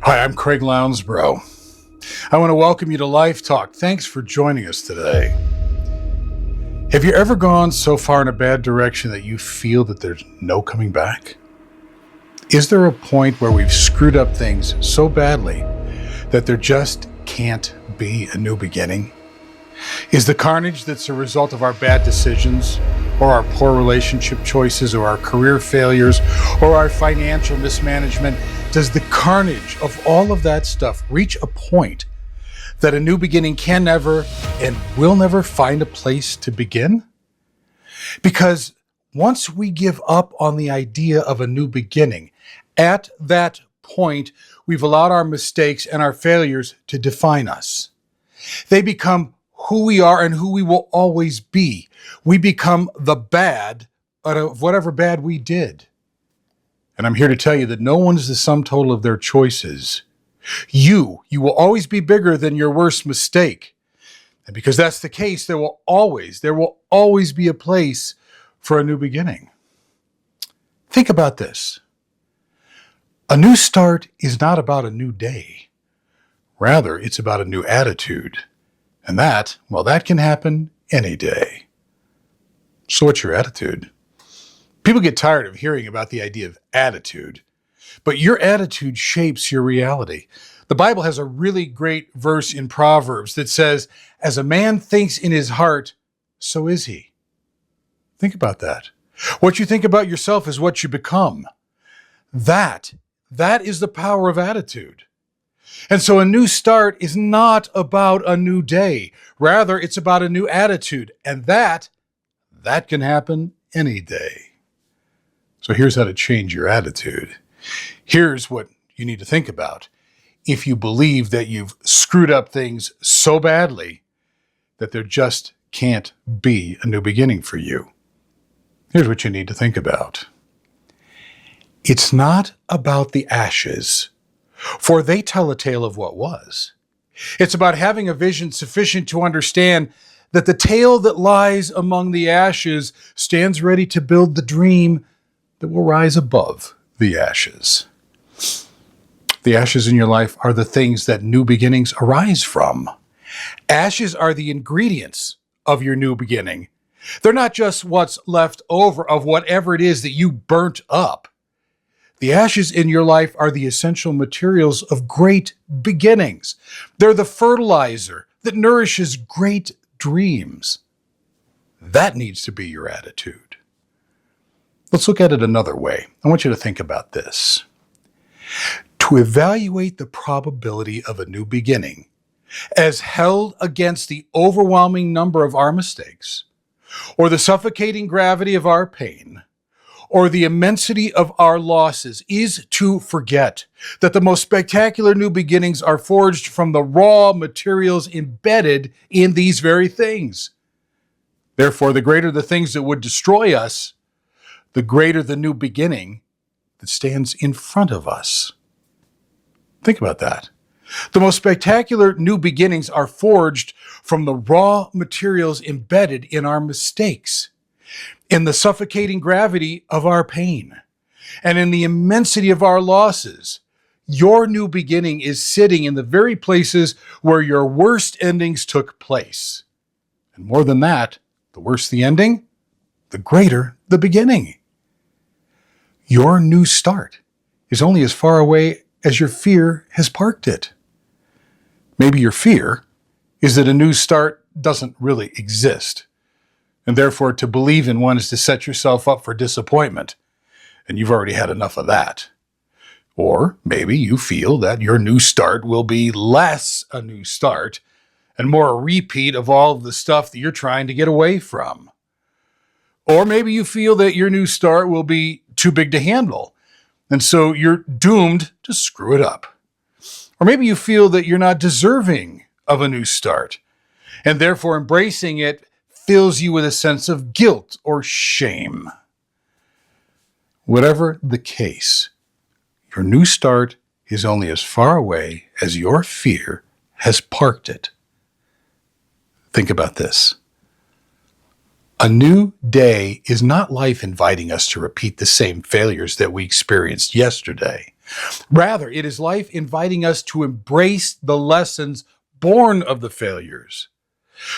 Hi, I'm Craig Lounsbrough. I want to welcome you to Life Talk. Thanks for joining us today. Have you ever gone so far in a bad direction that you feel that there's no coming back? Is there a point where we've screwed up things so badly that there just can't be a new beginning? Is the carnage that's a result of our bad decisions, or our poor relationship choices, or our career failures, or our financial mismanagement, does the carnage of all of that stuff reach a point that a new beginning can never and will never find a place to begin? Because once we give up on the idea of a new beginning, at that point, we've allowed our mistakes and our failures to define us. They become who we are and who we will always be. We become the bad out of whatever bad we did. And I'm here to tell you that no one is the sum total of their choices. You will always be bigger than your worst mistake. And because that's the case, there will always be a place for a new beginning. Think about this. A new start is not about a new day. Rather, it's about a new attitude. And that can happen any day. So what's your attitude? People get tired of hearing about the idea of attitude, but your attitude shapes your reality. The Bible has a really great verse in Proverbs that says, "As a man thinks in his heart, so is he." Think about that. What you think about yourself is what you become. That is the power of attitude. And so a new start is not about a new day. Rather, it's about a new attitude. And that can happen any day. So here's how to change your attitude. Here's what you need to think about. If you believe that you've screwed up things so badly that there just can't be a new beginning for you, here's what you need to think about. It's not about the ashes, for they tell a tale of what was. It's about having a vision sufficient to understand that the tale that lies among the ashes stands ready to build the dream that will rise above the ashes. The ashes in your life are the things that new beginnings arise from. Ashes are the ingredients of your new beginning. They're not just what's left over of whatever it is that you burnt up. The ashes in your life are the essential materials of great beginnings. They're the fertilizer that nourishes great dreams. That needs to be your attitude. Let's look at it another way. I want you to think about this. To evaluate the probability of a new beginning as held against the overwhelming number of our mistakes, or the suffocating gravity of our pain, or the immensity of our losses, is to forget that the most spectacular new beginnings are forged from the raw materials embedded in these very things. Therefore, the greater the things that would destroy us, the greater the new beginning that stands in front of us. Think about that. The most spectacular new beginnings are forged from the raw materials embedded in our mistakes, in the suffocating gravity of our pain, and in the immensity of our losses. Your new beginning is sitting in the very places where your worst endings took place. And more than that, the worse the ending, the greater the beginning. Your new start is only as far away as your fear has parked it. Maybe your fear is that a new start doesn't really exist. And therefore, to believe in one is to set yourself up for disappointment. And you've already had enough of that. Or maybe you feel that your new start will be less a new start and more a repeat of all of the stuff that you're trying to get away from. Or maybe you feel that your new start will be too big to handle. And so you're doomed to screw it up. Or maybe you feel that you're not deserving of a new start. And therefore embracing it fills you with a sense of guilt or shame. Whatever the case, your new start is only as far away as your fear has parked it. Think about this. A new day is not life inviting us to repeat the same failures that we experienced yesterday. Rather, it is life inviting us to embrace the lessons born of the failures,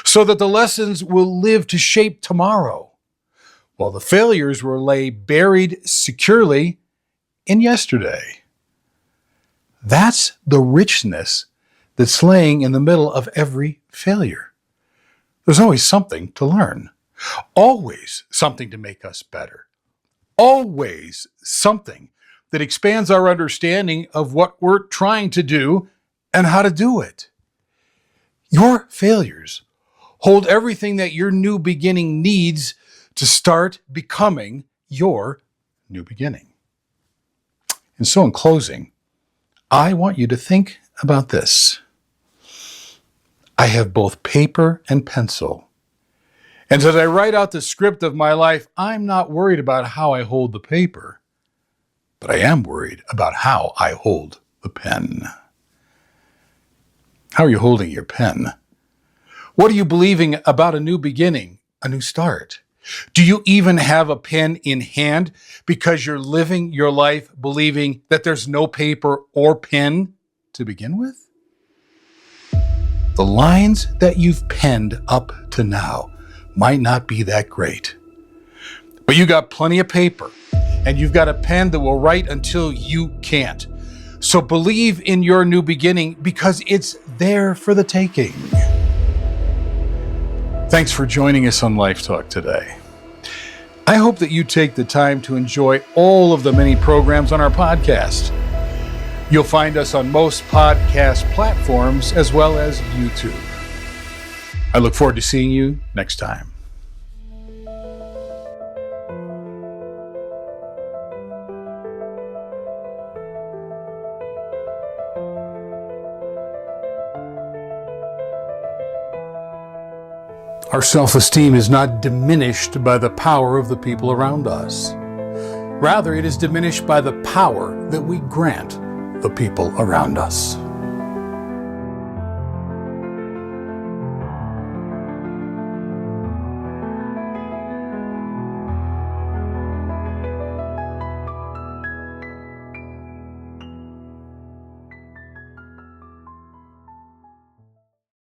so that the lessons will live to shape tomorrow, while the failures will lay buried securely in yesterday. That's the richness that's laying in the middle of every failure. There's always something to learn, always something to make us better, always something that expands our understanding of what we're trying to do and how to do it. Your failures hold everything that your new beginning needs to start becoming your new beginning. And so in closing, I want you to think about this. I have both paper and pencil. And as I write out the script of my life, I'm not worried about how I hold the paper, but I am worried about how I hold the pen. How are you holding your pen? What are you believing about a new beginning, a new start? Do you even have a pen in hand because you're living your life believing that there's no paper or pen to begin with? The lines that you've penned up to now might not be that great, but you got plenty of paper and you've got a pen that will write until you can't. So believe in your new beginning because it's there for the taking. Thanks for joining us on Life Talk today. I hope that you take the time to enjoy all of the many programs on our podcast. You'll find us on most podcast platforms as well as YouTube. I look forward to seeing you next time. Our self-esteem is not diminished by the power of the people around us. Rather, it is diminished by the power that we grant the people around us.